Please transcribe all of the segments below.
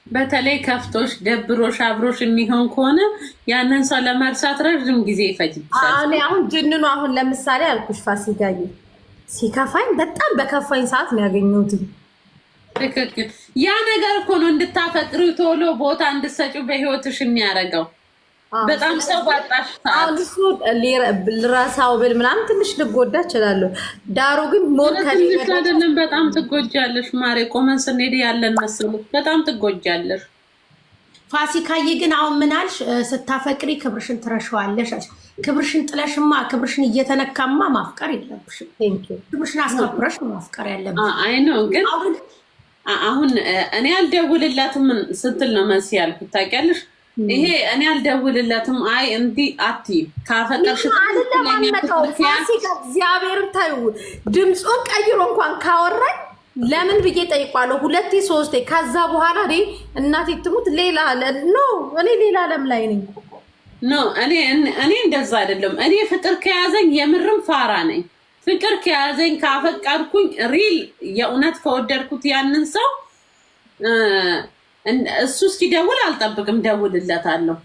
በተለይ ከፍቶሽ ደብሮሽ አብሮሽ የሚሆን ከሆነ ያንን ሰው ለመርሳት ረጅም ጊዜ ይፈጅብሻል። እኔ አሁን ጅንኑ አሁን ለምሳሌ አልኩሽ ፋሲካዬ ሲከፋኝ በጣም በከፋኝ ሰዓት ነው ያገኘሁት። ትክክል። ያ ነገር እኮ ነው እንድታፈቅሪው ቶሎ ቦታ እንድትሰጪው በህይወትሽ የሚያደርገው። በጣም ሰው ባጣሽ ሰዓት እሱ ልረሳው ብል ምናምን ትንሽ ልጎዳ እችላለሁ። ዳሩ ግን ሞት አይደለም። በጣም ትጎጃለሽ ማሬ። ቆመን ስንሄድ ያለን መሰለሽ በጣም ትጎጃለሽ። ፋሲካዬ ግን አሁን ምን አልሽ? ስታፈቅሪ ክብርሽን ትረሻዋለሽ። ክብርሽን ጥለሽማ ክብርሽን እየተነካማ ማፍቀር የለብሽም። ክብርሽን አስከብረሽ ማፍቀር ያለብሽ። አይ ነው ግን አሁን እኔ አልደውልላትም ስትል ነው መሲ ያልኩት ታውቂያለሽ። ይሄ እኔ አልደውልለትም። አይ እንዲህ አትይ ካፈቀርሽ ፋሲካ እግዚአብሔርን ታዩ ድምፁን ቀይሮ እንኳን ካወራኝ ለምን ብዬ ጠይቋለሁ። ሁለቴ ሶስቴ። ከዛ በኋላ እናቴ ትሙት ሌላ ነው እኔ ሌላ ዓለም ላይ ነኝ። ኖ እኔ እንደዛ አይደለም። እኔ ፍቅር ከያዘኝ የምርም ፋራ ነኝ። ፍቅር ከያዘኝ ካፈቀርኩኝ ሪል የእውነት ከወደድኩት ያንን ሰው እሱ እስኪደውል አልጠብቅም፣ ደውልለታለሁ።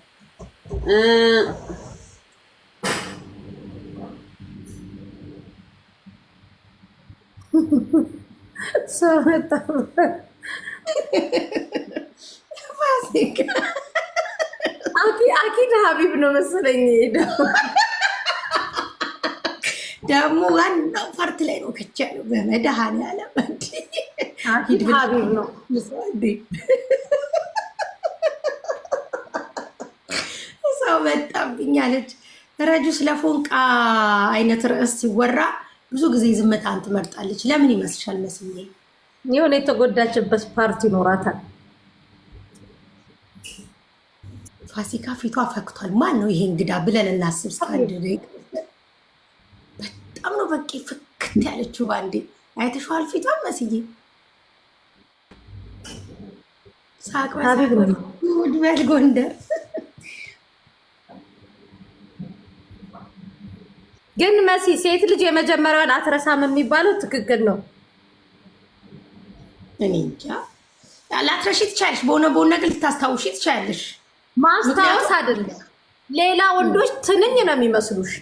አኪድ ሀቢብ ነው መሰለኝ ሄደው ደግሞ ዋናው ፓርት ላይ ነው ከቻለው በመድኃኒዓለም አኪድ ሀቢብ ነው። ሰው መጣብኛለች። ረጁ ስለ ፎንቃ አይነት ርዕስ ሲወራ ብዙ ጊዜ ዝምታን ትመርጣለች። ለምን ይመስልሻል? መስዬ የሆነ የተጎዳችበት ፓርቲ ይኖራታል። ፋሲካ ፊቷ ፈክቷል። ማን ነው ይሄ እንግዳ ብለን እናስብ። በጣም ነው በቂ ፍክት ያለችው ባንዴ። አይተሽዋል ፊቷ መስዬ ሳቅ በል ጎንደር። ግን መሲ ሴት ልጅ የመጀመሪያውን አትረሳም የሚባለው ትክክል ነው። እኔ እንጃ ላትረሺ ትቻለሽ፣ በሆነ ነገር ልታስታውሺ ትቻለሽ። ማስታወስ አይደለም ሌላ ወንዶች ትንኝ ነው የሚመስሉሽ።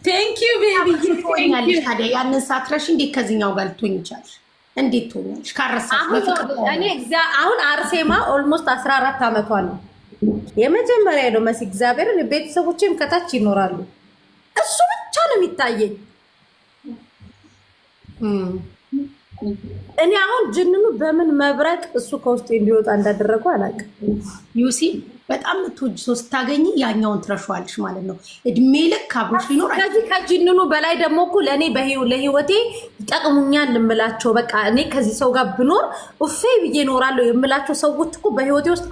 ቴንክ ዩ ቤቢ ትሆኛለሽ። ታዲያ ያንን ሳትረሺ እንዴት ከዚህኛው ጋር ልትሆኝ ይቻልሽ? እንዴት ትሆኛለሽ ካረሳሽ? እኔ አሁን አርሴማ ኦልሞስት 14 ዓመቷ ነው። የመጀመሪያ ነው መሲ እግዚአብሔርን። ቤተሰቦቼም ከታች ይኖራሉ። እሱ ብቻ ነው የሚታየኝ። እኔ አሁን ጅንኑ በምን መብረቅ እሱ ከውስጥ እንዲወጣ እንዳደረገው አላውቅም። ዩሲ በጣም ምትወጂ ሰው ስታገኝ ያኛውን ትረሻዋለሽ ማለት ነው። እድሜ ልክ አብሮሽ ሊኖር ከዚህ ከጅንኑ በላይ ደግሞ እኮ ለእኔ ለህይወቴ ይጠቅሙኛል የምላቸው በቃ እኔ ከዚህ ሰው ጋር ብኖር እፌ ብዬ እኖራለሁ የምላቸው ሰዎች እኮ በህይወቴ ውስጥ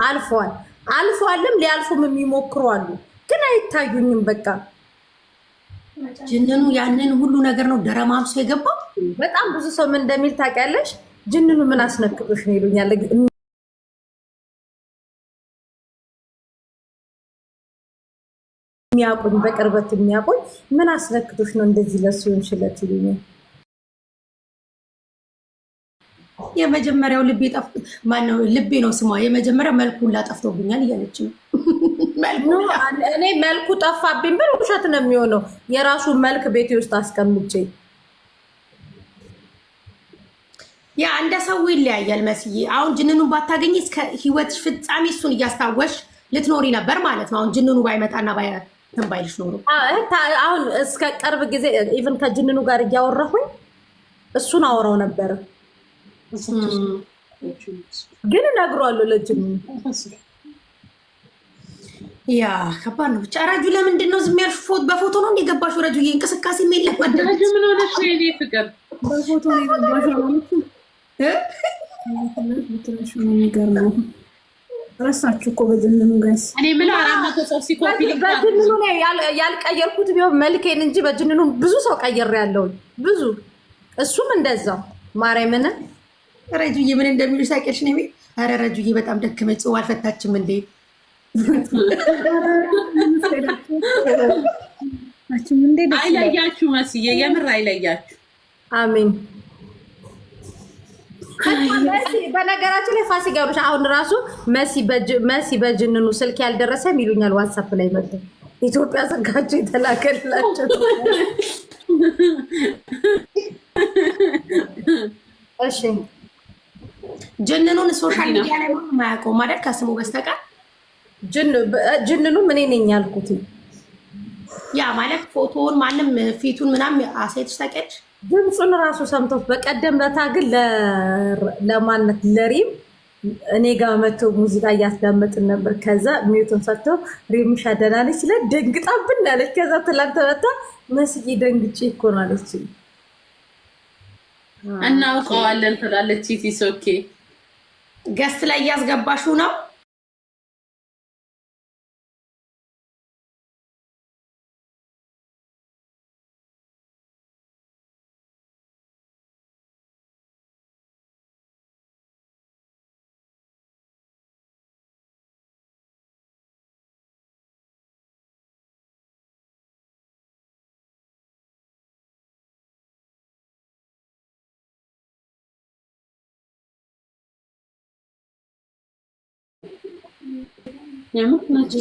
አልፈዋልም ሊያልፉም የሚሞክሩ አሉ፣ ግን አይታዩኝም። በቃ ጅንኑ ያንን ሁሉ ነገር ነው ደረማምሶ የገባው። በጣም ብዙ ሰው ምን እንደሚል ታውቂያለሽ? ጅንኑ ምን አስነክቶሽ ነው ይሉኛል። የሚያውቁኝ በቅርበት የሚያውቁኝ ምን አስነክቶሽ ነው እንደዚህ ለሱ ይሆንሽለት ይሉኛል። የመጀመሪያው ልቤ ጠፍቶ ማነው ልቤ ነው ስሟ። የመጀመሪያ መልኩን ላጠፍቶብኛል እያለች ነው። እኔ መልኩ ጠፋብኝ ብል ውሸት ነው የሚሆነው። የራሱ መልክ ቤቴ ውስጥ አስቀምጬ ያ እንደ ሰው ይለያያል መስዬ። አሁን ጅንኑ ባታገኝ እስከ ህይወትሽ ፍጻሜ እሱን እያስታወሽ ልትኖሪ ነበር ማለት ነው። አሁን ጅንኑ ባይመጣና ባይልሽ ኖሮ አሁን እስከ ቅርብ ጊዜ ኢቭን ከጅንኑ ጋር እያወራሁኝ እሱን አወራው ነበር። ግን እነግረዋለሁ ለጅንኑ። ያ ከባድ ነው ብቻ። ረጁ ለምንድን ነው ዝም ያልሽ? በፎቶ ነው እንደገባሽው? ረጁ እንቅስቃሴ የለም ማለት ረጁ ምን ሆነሽ ነው? የኔ ፍቅር በፎቶ ነው የገባሽው ማለት ነው። የሚገርመው ረሳችሁ እኮ በጅንኑ ጋይስ። እኔ ምን 400 ሰው ሲኮፒ በጅንኑ ላይ ያልቀየርኩት ቢሆን መልኬን እንጂ በጅንኑ ብዙ ሰው ቀየር ያለው ብዙ። እሱም እንደዛው ማርያምን። ረጁዬ ምን እንደሚሉ ሳይቀርሽ ነው። ኧረ ረጁዬ በጣም ደከመኝ፣ ጽዋ አልፈታችም እንዴ? አይለያችሁ መስዬ፣ የምር አይለያችሁ። አሜን። በነገራችን ላይ ፋሲካ ጋር አሁን ራሱ መሲ በጅንኑ ስልክ ያልደረሰም ይሉኛል ዋትስአፕ ላይ መጥቶ ኢትዮጵያ ዘጋቸው የተላከላቸው። እሺ ጅንኑን ሶሻል ሚዲያ ላይ ማያውቀው ማለት ከስሙ በስተቀር ጅንኑ ምን ነኝ ያልኩት ያ ማለት ፎቶውን ማንም ፊቱን ምናምን አሴትሽ ታውቂያለሽ። ድምፁን ራሱ ሰምቶት በቀደም ለታ ግን ለማነት ለሪም እኔ ጋር መጥቶ ሙዚቃ እያስዳመጥን ነበር። ከዛ ሚዩቱን ሰጥቶ ሪም ሻደናለች ስለ ደንግጣብን አለች። ከዛ ትላንት መጣ መስዬ ደንግጬ እኮ ነው አለች። እናውቀዋለን ትላለች። ኢትስ ኦኬ ገስት ላይ እያስገባሽው ነው።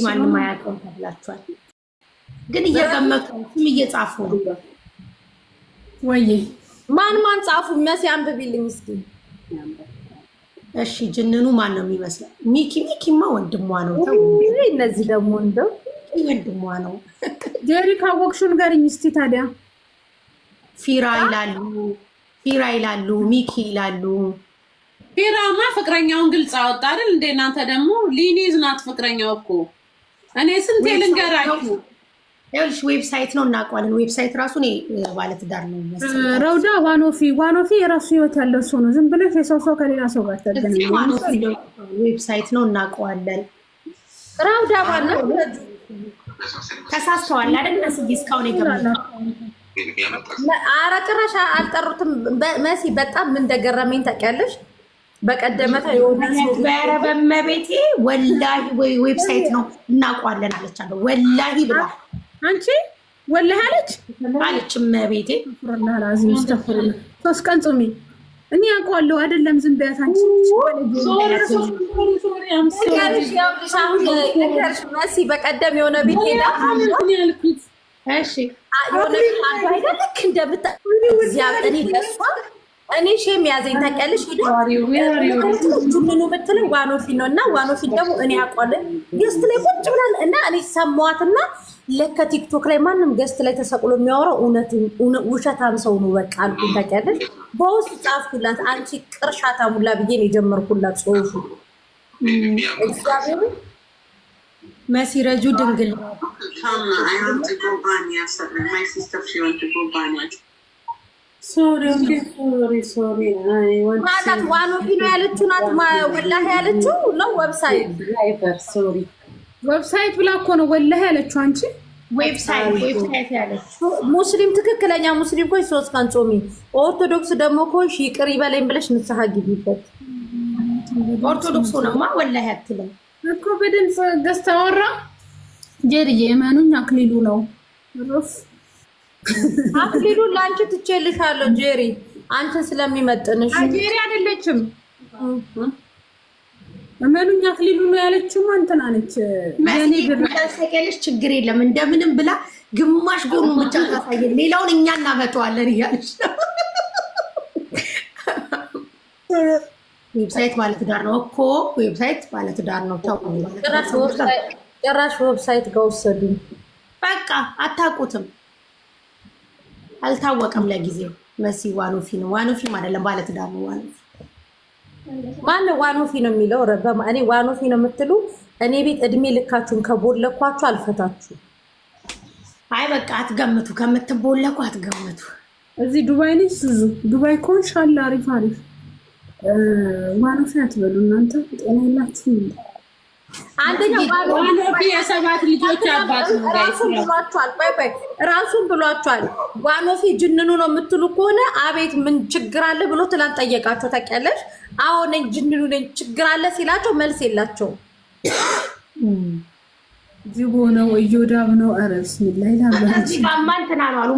ማንም አያውቀውም ተብላችኋል። ግን እየገመቱ ስም እየጻፉ ነው ወይ? ማን ጻፉ? መሲ አንብቢልኝ እስኪ። እሺ ጅንኑ ማን ነው የሚመስለው? ሚኪማ ወንድሟ ነው። ተው እነዚህ ደግሞ እንደው ወንድሟ ነው። ጄሪ ካወቅሽው ንገሪኝ እስኪ። ታዲያ ፊራ ይላሉ፣ ሚኪ ይላሉ። ፊራማ ፍቅረኛውን ግልጽ አወጣ አይደል እንዴ? እናንተ ደግሞ ሊኒዝ ናት ፍቅረኛው እኮ። እኔ ስንቴ ልንገራችሁ። ይኸውልሽ ዌብሳይት ነው እናውቀዋለን። ዌብሳይት ራሱ እኔ ባለትዳር ነው መሰለኝ። ረውዳ ዋኖፊ የራሱ ህይወት ያለው ሰው ነው። ዝም ብለሽ የሰው ከሌላ ሰው ጋር ተገናኝ። ዌብሳይት ነው እናውቀዋለን። ረውዳ ባለው ተሳስተዋል አይደል? መስጊ እስካሁን የገመተው ኧረ ጭራሽ አልጠሩትም። መሲ በጣም ምን እንደገረመኝ ታውቂያለሽ? በቀደመታ የሆነ በመቤቴ ወላሂ ወይ ዌብሳይት ነው እናውቀዋለን አለቻለሁ። ወላሂ ብላ አንቺ ወላሂ አለች መቤቴ። ሶስት ቀን ጾሚ እኔ አውቀዋለሁ አይደለም ዝም በያት አንቺ። መሲ በቀደም የሆነ ቤት ሄዳ እሺ የሆነ ቤት አይደል ልክ እንደምታ እኔ ለሷ እኔ ሼም ያዘኝ ታውቂያለሽ። ጁንኑ የምትለው ዋኖፊ ነው እና ዋኖፊ ደግሞ እኔ አውቀዋለሁ። ገስት ላይ ቁጭ ብላል እና እኔ ሰማዋትና ለካ ቲክቶክ ላይ ማንም ገስት ላይ ተሰቅሎ የሚያወራው ውሸታም ሰው ነው በቃ አልኩኝ። ታውቂያለሽ በውስጥ ጻፍኩላት አንቺ ቅርሻታ ሙላ ብዬ ነው የጀመርኩላት ጽሁፉ። እግዚአብሔር መሲረጁ ድንግል ሶሪ ማለት ዋኖፊ ነው ያለችው ናት። ወላሂ ያለችው ነው ዌብሳይት ብላ እኮ ነው ወላሂ ያለችው። አንቺ ዌብሳይት ያለችው ሙስሊም ትክክለኛ ሙስሊም ኮይ 3 ቀን ጾሚ፣ ኦርቶዶክስ ደግሞ ኮይ ይቅር ይበለኝ ብለሽ ንስሐ ግቢበት። ኦርቶዶክስ ሆነማ ወላሂ አትልም እኮ በድምጽ ገዝተወራ ጄሪዬ እመኑኝ አክሊሉ ነው አክሊሉ ላንቺ ትቼልሻለሁ ጄሪ አንቺን ስለሚመጥንሽ። ጄሪ አይደለችም እመኑኝ አክሊሉ ነው ያለችው። አንተና ነች ማኔ ብታሰቀልሽ ችግር የለም እንደምንም ብላ ግማሽ ጎኑ ብቻ ታሳየን ሌላውን እኛ እናመጣዋለን እያለች ነው። ዌብሳይት ማለት ዳር ነው እኮ ዌብሳይት ማለት ዳር ነው። ታው ጭራሽ ዌብሳይት ጋር ወሰዱኝ። በቃ አታውቁትም፣ አልታወቀም ለጊዜው። መሲ ዋኖፊ ነው። ዋኖፊም አይደለም ባለትዳር ነው። ማነው ዋኖፊ ነው የሚለው? እኔ ዋኖፊ ነው የምትሉ እኔ ቤት እድሜ ልካችሁን ከቦለኳችሁ አልፈታችሁ። አይ በቃ አትገምቱ፣ ከምትቦለኩ አትገምቱ። እዚህ ዱባይ ነች ሱዙ ዱባይ ኮንሽ አለ አሪፍ ዋኖፊ አትበሉ እናንተ ጤና የላችሁ። አንደኛ ዋኖፊ የሰባት ልጆች አባት ነው ራሱን ብሏቸዋል። ዋኖፊ ጅንኑ ነው የምትሉ ከሆነ አቤት ምን ችግር አለ ብሎ ትላንት ጠየቃቸው። ታውቂያለሽ? አሁን ጅንኑ ነኝ ችግር አለ ሲላቸው መልስ የላቸውም። ጅቦ ነው እዮዳብ ነው። ኧረ ብስሚላ ይላል።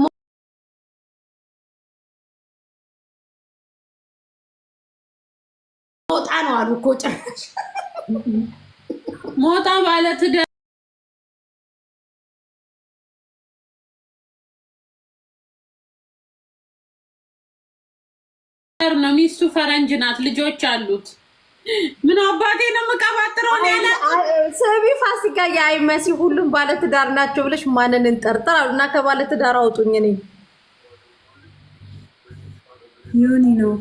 ነው አሉ እኮ ጭራሽ ሞጣ ባለትዳር ነው። ሚስቱ ፈረንጅ ናት፣ ልጆች አሉት። ምን አባቴ ነው የምቀባጥረው? ሰቢ ፋሲካ የአይመሲ ሁሉም ባለትዳር ናቸው ብለሽ ማንን እንጠርጥር አሉና ከባለትዳር አውጡኝ። እኔ ዮኒ ነው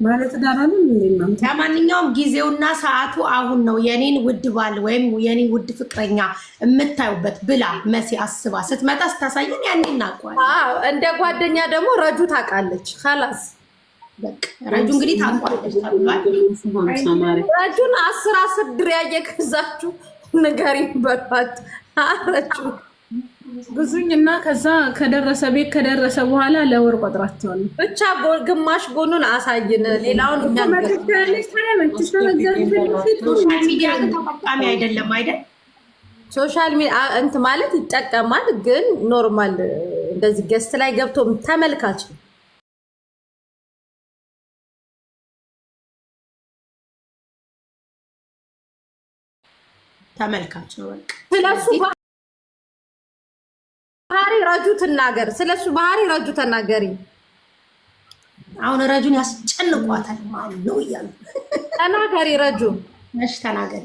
ባለትዳር አይደል እንዴ? ለማንኛውም ጊዜውና ሰዓቱ አሁን ነው። የኔን ውድ ባል ወይም የኔን ውድ ፍቅረኛ የምታዩበት ብላ መሲ አስባ ስትመጣ ስታሳየን ያኔ እናውቀዋለን። እንደ ጓደኛ ደግሞ ረጁ ታውቃለች። خلاص በቃ ረጁ እንግዲህ ታውቃለች ተብሏል። ረጁን 10 ድሪያ እየገዛችሁ ንገሪኝ በሏት። ረጁ ብዙኝና ከዛ ከደረሰ ቤት ከደረሰ በኋላ ለወር ቆጥራቸዋለሁ። ብቻ ግማሽ ጎኑን አሳይን፣ ሌላውን እኛ ሶሻል ሚዲያ ግን ተጠቃሚ አይደለም አይደል? ሶሻል ሚዲያ እንትን ማለት ይጠቀማል፣ ግን ኖርማል እንደዚህ ገስት ላይ ገብቶ ተመልካች ነው በቃ። ስለሱ ባህሪ ረጁ ትናገር፣ ስለሱ ባህሪ ረጁ ተናገሪ። አሁን ረጁን ያስጨንቋታል ማለት ነው እያሉ ተናገሪ ረጁ። እሺ ተናገሪ።